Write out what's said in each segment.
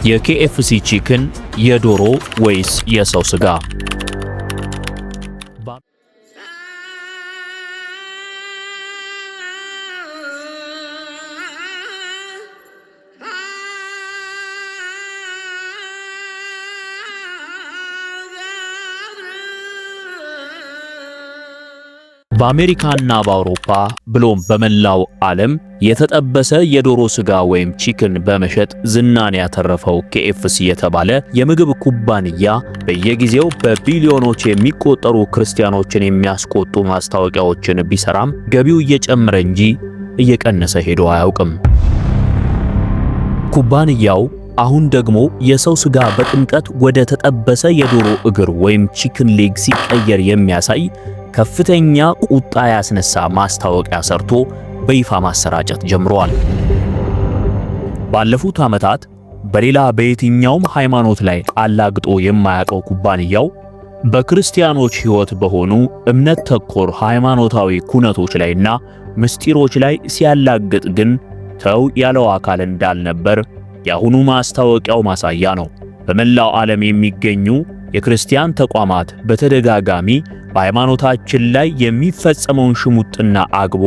የኬኤፍሲ ቺክን የዶሮ ወይስ የሰው ስጋ? በአሜሪካና በአውሮፓ ብሎም በመላው ዓለም የተጠበሰ የዶሮ ስጋ ወይም ቺክን በመሸጥ ዝናን ያተረፈው ኬኤፍሲ የተባለ የምግብ ኩባንያ በየጊዜው በቢሊዮኖች የሚቆጠሩ ክርስቲያኖችን የሚያስቆጡ ማስታወቂያዎችን ቢሰራም ገቢው እየጨመረ እንጂ እየቀነሰ ሄዶ አያውቅም። ኩባንያው አሁን ደግሞ የሰው ስጋ በጥምቀት ወደ ተጠበሰ የዶሮ እግር ወይም ቺክን ሌግ ሲቀየር የሚያሳይ ከፍተኛ ቁጣ ያስነሳ ማስታወቂያ ሰርቶ በይፋ ማሰራጨት ጀምሯል። ባለፉት ዓመታት በሌላ በየትኛውም ሃይማኖት ላይ አላግጦ የማያውቀው ኩባንያው በክርስቲያኖች ሕይወት በሆኑ እምነት ተኮር ሃይማኖታዊ ኩነቶች ላይና ምስጢሮች ላይ ሲያላግጥ ግን ተው ያለው አካል እንዳልነበር የአሁኑ ማስታወቂያው ማሳያ ነው። በመላው ዓለም የሚገኙ የክርስቲያን ተቋማት በተደጋጋሚ በሃይማኖታችን ላይ የሚፈጸመውን ሽሙጥና አግቦ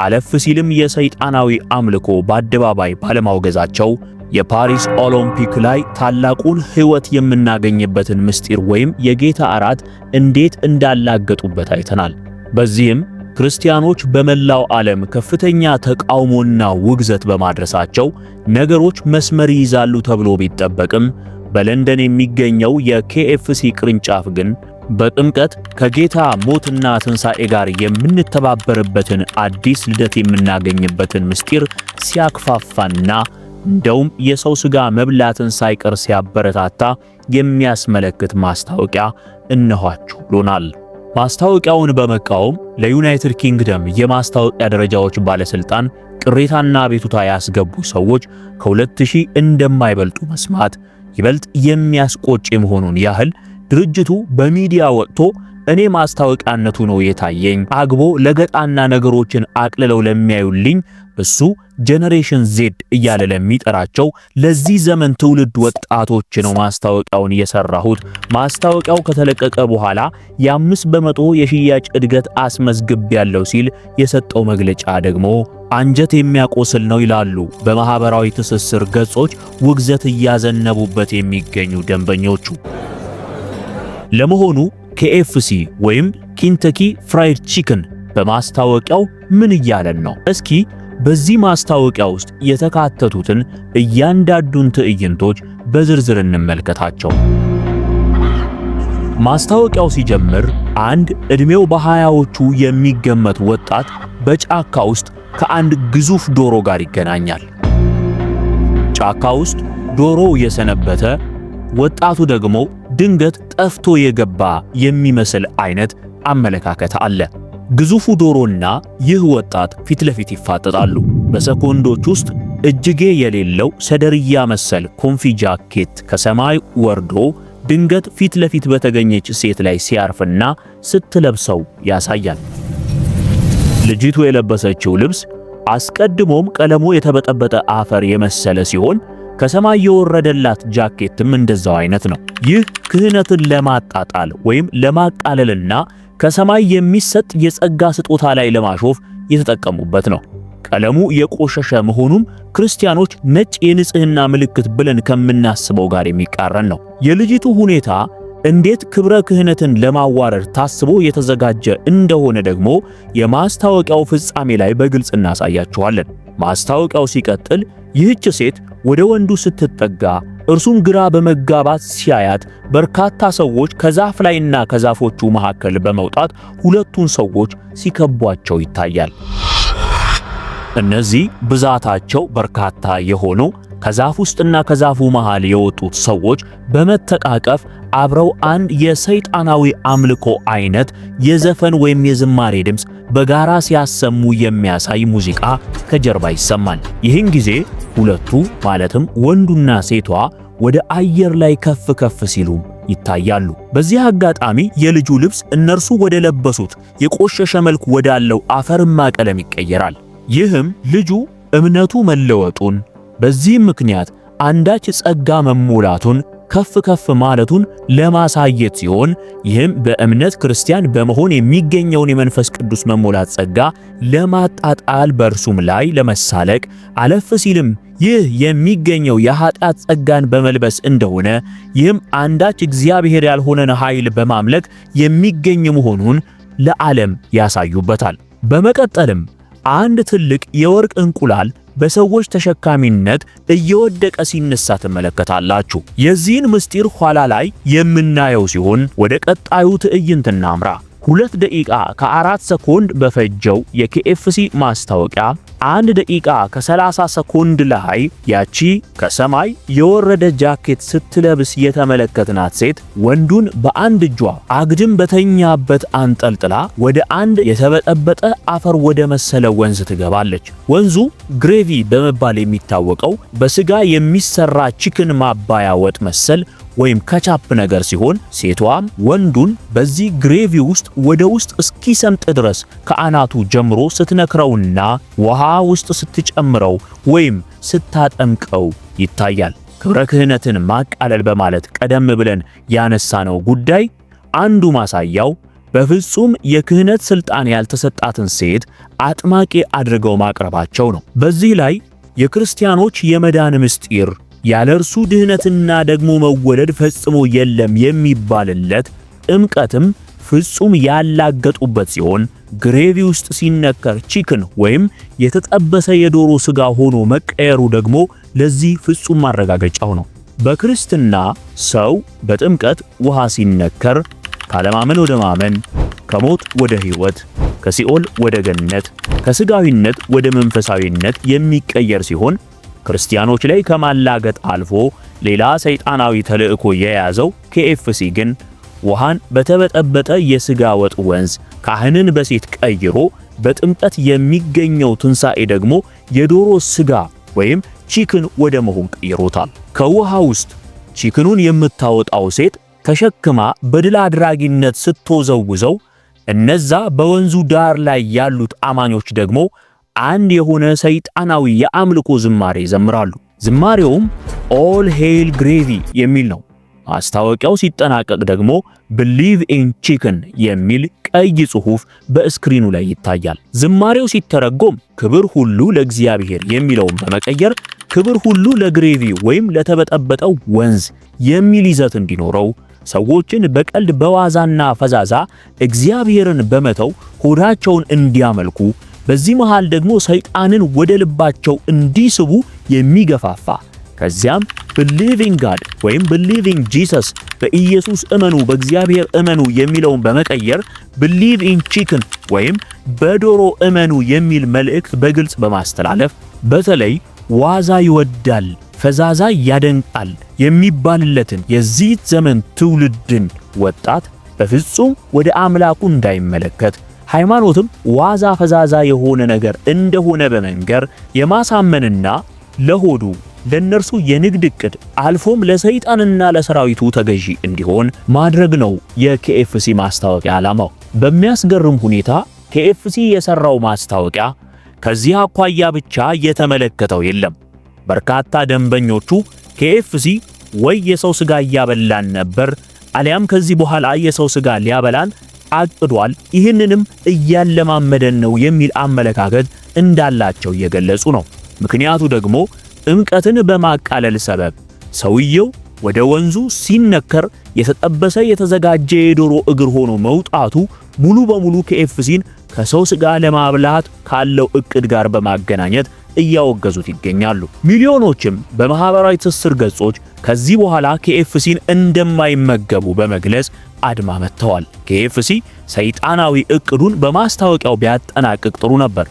አለፍ ሲልም የሰይጣናዊ አምልኮ በአደባባይ ባለማውገዛቸው የፓሪስ ኦሎምፒክ ላይ ታላቁን ሕይወት የምናገኝበትን ምስጢር ወይም የጌታ እራት እንዴት እንዳላገጡበት አይተናል። በዚህም ክርስቲያኖች በመላው ዓለም ከፍተኛ ተቃውሞና ውግዘት በማድረሳቸው ነገሮች መስመር ይይዛሉ ተብሎ ቢጠበቅም በለንደን የሚገኘው የኬኤፍሲ ቅርንጫፍ ግን በጥምቀት ከጌታ ሞትና ትንሣኤ ጋር የምንተባበርበትን አዲስ ልደት የምናገኝበትን ምስጢር ሲያክፋፋና እንደውም የሰው ስጋ መብላትን ሳይቀር ሲያበረታታ የሚያስመለክት ማስታወቂያ እነኋችሁ ብሎናል። ማስታወቂያውን በመቃወም ለዩናይትድ ኪንግደም የማስታወቂያ ደረጃዎች ባለስልጣን ቅሬታና ቤቱታ ያስገቡ ሰዎች ከ2000 እንደማይበልጡ መስማት ይበልጥ የሚያስቆጭ መሆኑን ያህል ድርጅቱ በሚዲያ ወጥቶ እኔ ማስታወቂያነቱ ነው የታየኝ፣ አግቦ ለገጣና ነገሮችን አቅልለው ለሚያዩልኝ እሱ ጄኔሬሽን ዜድ እያለ ለሚጠራቸው ለዚህ ዘመን ትውልድ ወጣቶች ነው ማስታወቂያውን የሰራሁት። ማስታወቂያው ከተለቀቀ በኋላ የ5% የሽያጭ እድገት አስመዝግቤያለሁ ሲል የሰጠው መግለጫ ደግሞ አንጀት የሚያቆስል ነው ይላሉ በማህበራዊ ትስስር ገጾች ውግዘት እያዘነቡበት የሚገኙ ደንበኞቹ። ለመሆኑ ኬኤፍሲ ወይም ኬንተኪ ፍራይድ ቺክን በማስታወቂያው ምን እያለን ነው? እስኪ በዚህ ማስታወቂያ ውስጥ የተካተቱትን እያንዳንዱን ትዕይንቶች በዝርዝር እንመልከታቸው። ማስታወቂያው ሲጀምር አንድ ዕድሜው በሃያዎቹ የሚገመት ወጣት በጫካ ውስጥ ከአንድ ግዙፍ ዶሮ ጋር ይገናኛል። ጫካ ውስጥ ዶሮው የሰነበተ፣ ወጣቱ ደግሞ ድንገት ጠፍቶ የገባ የሚመስል አይነት አመለካከት አለ። ግዙፉ ዶሮና ይህ ወጣት ፊት ለፊት ይፋጠጣሉ። በሰኮንዶች ውስጥ እጅጌ የሌለው ሰደርያ መሰል ኮንፊ ጃኬት ከሰማይ ወርዶ ድንገት ፊት ለፊት በተገኘች ሴት ላይ ሲያርፍና ስትለብሰው ያሳያል። ልጅቱ የለበሰችው ልብስ አስቀድሞም ቀለሙ የተበጠበጠ አፈር የመሰለ ሲሆን ከሰማይ የወረደላት ጃኬትም እንደዛው አይነት ነው። ይህ ክህነትን ለማጣጣል ወይም ለማቃለልና ከሰማይ የሚሰጥ የጸጋ ስጦታ ላይ ለማሾፍ የተጠቀሙበት ነው። ቀለሙ የቆሸሸ መሆኑም ክርስቲያኖች ነጭ የንጽህና ምልክት ብለን ከምናስበው ጋር የሚቃረን ነው። የልጅቱ ሁኔታ እንዴት ክብረ ክህነትን ለማዋረድ ታስቦ የተዘጋጀ እንደሆነ ደግሞ የማስታወቂያው ፍጻሜ ላይ በግልጽ እናሳያችኋለን። ማስታወቂያው ሲቀጥል ይህች ሴት ወደ ወንዱ ስትጠጋ እርሱም ግራ በመጋባት ሲያያት በርካታ ሰዎች ከዛፍ ላይና ከዛፎቹ መካከል በመውጣት ሁለቱን ሰዎች ሲከቧቸው ይታያል። እነዚህ ብዛታቸው በርካታ የሆኑ ከዛፍ ውስጥና ከዛፉ መሃል የወጡት ሰዎች በመተቃቀፍ አብረው አንድ የሰይጣናዊ አምልኮ አይነት የዘፈን ወይም የዝማሬ ድምጽ በጋራ ሲያሰሙ የሚያሳይ ሙዚቃ ከጀርባ ይሰማል። ይህን ጊዜ ሁለቱ ማለትም ወንዱና ሴቷ ወደ አየር ላይ ከፍ ከፍ ሲሉ ይታያሉ። በዚህ አጋጣሚ የልጁ ልብስ እነርሱ ወደ ለበሱት የቆሸሸ መልክ ወዳለው አፈርማ ቀለም ይቀየራል። ይህም ልጁ እምነቱ መለወጡን በዚህ ምክንያት አንዳች ጸጋ መሞላቱን ከፍ ማለቱን ለማሳየት ሲሆን ይህም በእምነት ክርስቲያን በመሆን የሚገኘውን የመንፈስ ቅዱስ መሞላት ጸጋ ለማጣጣል በእርሱም ላይ ለመሳለቅ አለፍ ሲልም ይህ የሚገኘው የኃጢአት ጸጋን በመልበስ እንደሆነ ይህም አንዳች እግዚአብሔር ያልሆነን ኃይል በማምለክ የሚገኝ መሆኑን ለዓለም ያሳዩበታል። በመቀጠልም አንድ ትልቅ የወርቅ እንቁላል በሰዎች ተሸካሚነት እየወደቀ ሲነሳ ትመለከታላችሁ። የዚህን ምስጢር ኋላ ላይ የምናየው ሲሆን ወደ ቀጣዩ ትዕይንት እናምራ። 2 ደቂቃ ከ4 ሰኮንድ በፈጀው የኬኤፍሲ ማስታወቂያ 1 ደቂቃ ከ30 ሰኮንድ ላይ ያቺ ከሰማይ የወረደ ጃኬት ስትለብስ የተመለከትናት ሴት ወንዱን በአንድ እጇ አግድም በተኛበት አንጠልጥላ ወደ አንድ የተበጠበጠ አፈር ወደ መሰለ ወንዝ ትገባለች። ወንዙ ግሬቪ በመባል የሚታወቀው በስጋ የሚሰራ ቺክን ማባያ ወጥ መሰል ወይም ከቻፕ ነገር ሲሆን ሴቷም ወንዱን በዚህ ግሬቪ ውስጥ ወደ ውስጥ እስኪሰምጥ ድረስ ከአናቱ ጀምሮ ስትነክረውና ውሃ ውስጥ ስትጨምረው ወይም ስታጠምቀው ይታያል። ክብረ ክህነትን ማቃለል በማለት ቀደም ብለን ያነሳነው ጉዳይ አንዱ ማሳያው በፍጹም የክህነት ስልጣን ያልተሰጣትን ሴት አጥማቂ አድርገው ማቅረባቸው ነው። በዚህ ላይ የክርስቲያኖች የመዳን ምስጢር ያለ እርሱ ድህነትና ደግሞ መወለድ ፈጽሞ የለም የሚባልለት ጥምቀትም ፍጹም ያላገጡበት ሲሆን ግሬቪ ውስጥ ሲነከር ቺክን ወይም የተጠበሰ የዶሮ ስጋ ሆኖ መቀየሩ ደግሞ ለዚህ ፍጹም ማረጋገጫው ነው። በክርስትና ሰው በጥምቀት ውሃ ሲነከር ካለማመን ወደ ማመን፣ ከሞት ወደ ሕይወት፣ ከሲኦል ወደ ገነት፣ ከስጋዊነት ወደ መንፈሳዊነት የሚቀየር ሲሆን ክርስቲያኖች ላይ ከማላገጥ አልፎ ሌላ ሰይጣናዊ ተልእኮ የያዘው ኬኤፍሲ ግን ውሃን በተበጠበጠ የስጋ ወጥ ወንዝ ካህንን በሴት ቀይሮ በጥምቀት የሚገኘው ትንሣኤ ደግሞ የዶሮ ስጋ ወይም ቺክን ወደ መሆን ቀይሮታል። ከውሃ ውስጥ ቺክኑን የምታወጣው ሴት ተሸክማ በድል አድራጊነት ስትወዘውዘው፣ እነዛ በወንዙ ዳር ላይ ያሉት አማኞች ደግሞ አንድ የሆነ ሰይጣናዊ የአምልኮ ዝማሬ ይዘምራሉ። ዝማሬውም ኦል ሄል ግሬቪ የሚል ነው። ማስታወቂያው ሲጠናቀቅ ደግሞ believe in chicken የሚል ቀይ ጽሑፍ በስክሪኑ ላይ ይታያል። ዝማሬው ሲተረጎም ክብር ሁሉ ለእግዚአብሔር የሚለውን በመቀየር ክብር ሁሉ ለግሬቪ ወይም ለተበጠበጠው ወንዝ የሚል ይዘት እንዲኖረው ሰዎችን በቀልድ በዋዛና ፈዛዛ እግዚአብሔርን በመተው ሆዳቸውን እንዲያመልኩ በዚህ መሃል ደግሞ ሰይጣንን ወደ ልባቸው እንዲስቡ የሚገፋፋ ከዚያም believing God ወይም believing Jesus በኢየሱስ እመኑ በእግዚአብሔር እመኑ የሚለውን በመቀየር believe in chicken ወይም በዶሮ እመኑ የሚል መልእክት በግልጽ በማስተላለፍ በተለይ ዋዛ ይወዳል ፈዛዛ ያደንቃል የሚባልለትን የዚህ ዘመን ትውልድን ወጣት በፍጹም ወደ አምላኩ እንዳይመለከት ሃይማኖትም ዋዛ ፈዛዛ የሆነ ነገር እንደሆነ በመንገር የማሳመንና ለሆዱ ለነርሱ የንግድ ዕቅድ አልፎም ለሰይጣንና ለሰራዊቱ ተገዢ እንዲሆን ማድረግ ነው የኬኤፍሲ ማስታወቂያ ዓላማው። በሚያስገርም ሁኔታ ኬኤፍሲ የሰራው ማስታወቂያ ከዚህ አኳያ ብቻ የተመለከተው የለም። በርካታ ደንበኞቹ ኬኤፍሲ ወይ የሰው ስጋ እያበላን ነበር አሊያም ከዚህ በኋላ የሰው ስጋ ሊያበላን አቅዷል፣ ይህንንም እያለማመደን ነው የሚል አመለካከት እንዳላቸው እየገለጹ ነው። ምክንያቱ ደግሞ ጥምቀትን በማቃለል ሰበብ ሰውየው ወደ ወንዙ ሲነከር የተጠበሰ የተዘጋጀ የዶሮ እግር ሆኖ መውጣቱ ሙሉ በሙሉ ኬኤፍሲን ከሰው ስጋ ለማብላት ካለው እቅድ ጋር በማገናኘት እያወገዙት ይገኛሉ። ሚሊዮኖችም በማህበራዊ ትስስር ገጾች ከዚህ በኋላ ኬኤፍሲን እንደማይመገቡ በመግለጽ አድማ መተዋል። ኬኤፍሲ ሰይጣናዊ እቅዱን በማስታወቂያው ቢያጠናቅቅ ጥሩ ነበር፣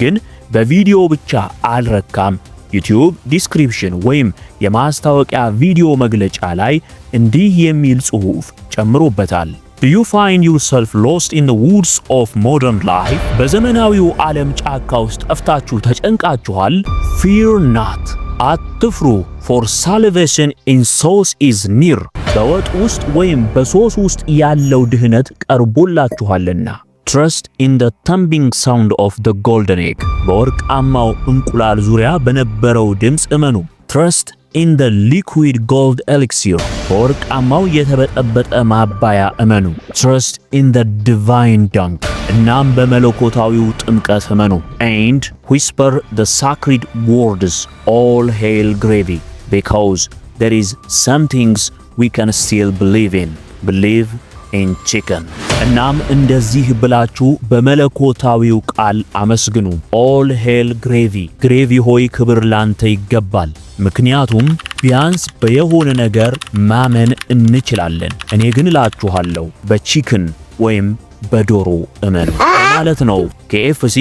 ግን በቪዲዮ ብቻ አልረካም። ዩቲዩብ ዲስክሪፕሽን ወይም የማስታወቂያ ቪዲዮ መግለጫ ላይ እንዲህ የሚል ጽሑፍ ጨምሮበታል። Do you find yourself lost in the woods of modern life? በዘመናዊው ዓለም ጫካ ውስጥ ጠፍታችሁ ተጨንቃችኋል? Fear not. አትፍሩ, for salvation in sauce is near. በወጥ ውስጥ ወይም በሶስ ውስጥ ያለው ድህነት ቀርቦላችኋልና። Trust in the thumping sound of the golden egg. በወርቃማው እንቁላል ዙሪያ በነበረው ድምፅ እመኑ። Trust in the liquid gold elixir. በወርቃማው የተበጠበጠ ማባያ እመኑ። Trust in the divine dunk. እናም በመለኮታዊው ጥምቀት እመኑ። And whisper the sacred words, all hail gravy, because there is some things we can still believe in. Believe in chicken. እናም እንደዚህ ብላችሁ በመለኮታዊው ቃል አመስግኑ። all hail gravy. ግሬቪ ሆይ ክብር ላንተ ይገባል። ምክንያቱም ቢያንስ በየሆነ ነገር ማመን እንችላለን። እኔ ግን እላችኋለሁ በቺክን ወይም በዶሮ እመኑ ማለት ነው። KFC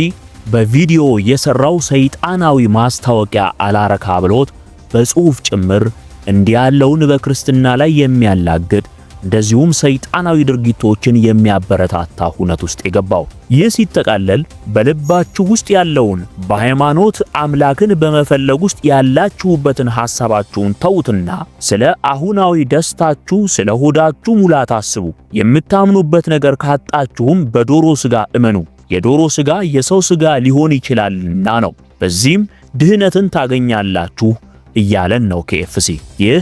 በቪዲዮ የሰራው ሰይጣናዊ ማስታወቂያ አላረካ ብሎት በጽሑፍ ጭምር እንዲህ ያለውን በክርስትና ላይ የሚያላግጥ እንደዚሁም ሰይጣናዊ ድርጊቶችን የሚያበረታታ ሁነት ውስጥ የገባው። ይህ ሲጠቃለል በልባችሁ ውስጥ ያለውን በሃይማኖት አምላክን በመፈለግ ውስጥ ያላችሁበትን ሐሳባችሁን ተውትና ስለ አሁናዊ ደስታችሁ፣ ስለ ሆዳችሁ ሙላት አስቡ። የምታምኑበት ነገር ካጣችሁም በዶሮ ሥጋ እመኑ። የዶሮ ሥጋ የሰው ሥጋ ሊሆን ይችላልና ነው። በዚህም ድህነትን ታገኛላችሁ እያለን ነው KFC። ይህ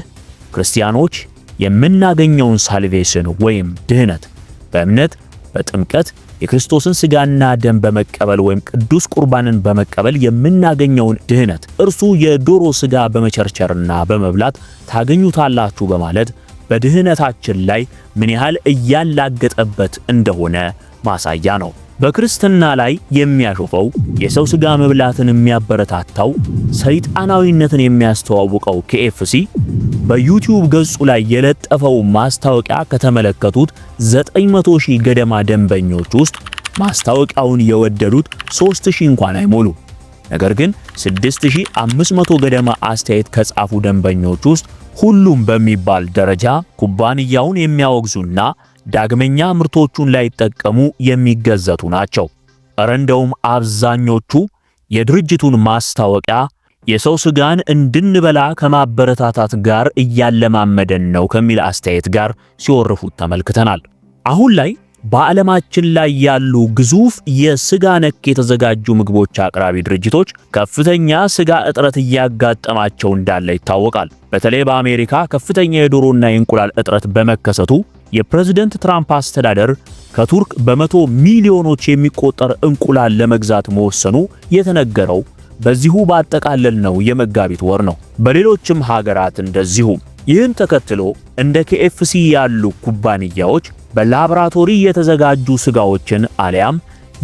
ክርስቲያኖች የምናገኘውን ሳልቬሽን ወይም ድህነት በእምነት በጥምቀት የክርስቶስን ሥጋና ደም በመቀበል ወይም ቅዱስ ቁርባንን በመቀበል የምናገኘውን ድህነት እርሱ የዶሮ ሥጋ በመቸርቸርና በመብላት ታገኙታላችሁ በማለት በድህነታችን ላይ ምን ያህል እያላገጠበት እንደሆነ ማሳያ ነው። በክርስትና ላይ የሚያሾፈው የሰው ሥጋ መብላትን የሚያበረታታው ሰይጣናዊነትን የሚያስተዋውቀው KFC በዩቲዩብ ገጹ ላይ የለጠፈው ማስታወቂያ ከተመለከቱት 900,000 ገደማ ደንበኞች ውስጥ ማስታወቂያውን የወደዱት 3,000 እንኳን አይሞሉ። ነገር ግን 6,500 ገደማ አስተያየት ከጻፉ ደንበኞች ውስጥ ሁሉም በሚባል ደረጃ ኩባንያውን የሚያወግዙና ዳግመኛ ምርቶቹን ላይ ተጠቀሙ የሚገዘቱ ናቸው። እንደውም አብዛኞቹ የድርጅቱን ማስታወቂያ የሰው ሥጋን እንድንበላ ከማበረታታት ጋር እያለማመደን ነው ከሚል አስተያየት ጋር ሲወርፉት ተመልክተናል። አሁን ላይ በዓለማችን ላይ ያሉ ግዙፍ የሥጋ ነክ የተዘጋጁ ምግቦች አቅራቢ ድርጅቶች ከፍተኛ ሥጋ እጥረት እያጋጠማቸው እንዳለ ይታወቃል። በተለይ በአሜሪካ ከፍተኛ የዶሮና የእንቁላል እጥረት በመከሰቱ የፕሬዝዳንት ትራምፕ አስተዳደር ከቱርክ በመቶ ሚሊዮኖች የሚቆጠር እንቁላል ለመግዛት መወሰኑ የተነገረው በዚሁ ባጠቃለል ነው የመጋቢት ወር ነው። በሌሎችም ሀገራት እንደዚሁ። ይህን ተከትሎ እንደ KFC ያሉ ኩባንያዎች በላብራቶሪ የተዘጋጁ ሥጋዎችን አሊያም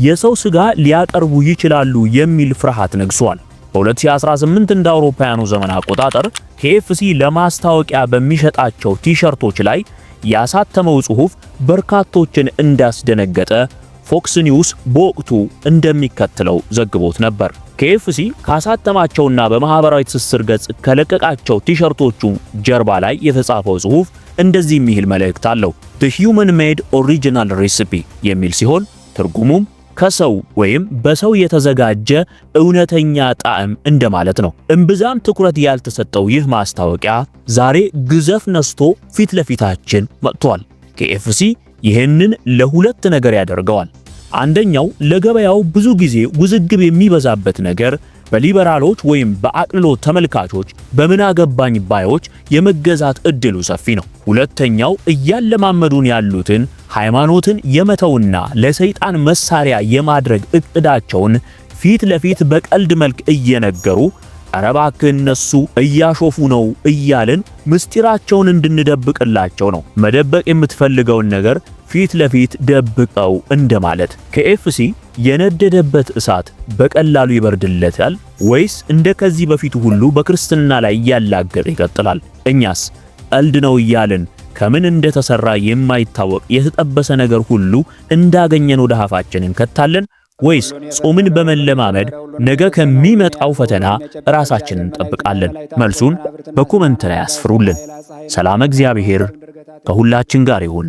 የሰው ሥጋ ሊያቀርቡ ይችላሉ የሚል ፍርሃት ነግሷል። በ2018 እንደ አውሮፓውያኑ ዘመን አቆጣጠር KFC ለማስታወቂያ በሚሸጣቸው ቲሸርቶች ላይ ያሳተመው ጽሑፍ በርካቶችን እንዳስደነገጠ ፎክስ ኒውስ በወቅቱ እንደሚከተለው ዘግቦት ነበር። KFC ካሳተማቸውና በማህበራዊ ትስስር ገጽ ከለቀቃቸው ቲሸርቶቹ ጀርባ ላይ የተጻፈው ጽሑፍ እንደዚህ የሚል መልእክት አለው። The Human Made Original Recipe የሚል ሲሆን ትርጉሙም ከሰው ወይም በሰው የተዘጋጀ እውነተኛ ጣዕም እንደማለት ነው። እምብዛም ትኩረት ያልተሰጠው ይህ ማስታወቂያ ዛሬ ግዘፍ ነስቶ ፊት ለፊታችን መጥቷል። KFC ይህንን ለሁለት ነገር ያደርገዋል። አንደኛው ለገበያው ብዙ ጊዜ ውዝግብ የሚበዛበት ነገር በሊበራሎች ወይም በአቅልሎት ተመልካቾች በምን አገባኝ ባዮች የመገዛት እድሉ ሰፊ ነው። ሁለተኛው እያለማመዱን ያሉትን ሃይማኖትን የመተውና ለሰይጣን መሳሪያ የማድረግ እቅዳቸውን ፊት ለፊት በቀልድ መልክ እየነገሩ ኧረ እባክህ እነሱ እያሾፉ ነው እያልን ምስጢራቸውን እንድንደብቅላቸው ነው። መደበቅ የምትፈልገውን ነገር ፊት ለፊት ደብቀው እንደማለት። KFC የነደደበት እሳት በቀላሉ ይበርድለታል ወይስ እንደ ከዚህ በፊቱ ሁሉ በክርስትና ላይ እያላገጠ ይቀጥላል? እኛስ ቀልድ ነው እያልን ከምን እንደተሰራ የማይታወቅ የተጠበሰ ነገር ሁሉ እንዳገኘን ወደ አፋችን እንከታለን ወይስ ጾምን በመለማመድ ነገ ከሚመጣው ፈተና ራሳችንን እንጠብቃለን? መልሱን በኮሜንት ላይ አስፍሩልን። ሰላም እግዚአብሔር ከሁላችን ጋር ይሁን።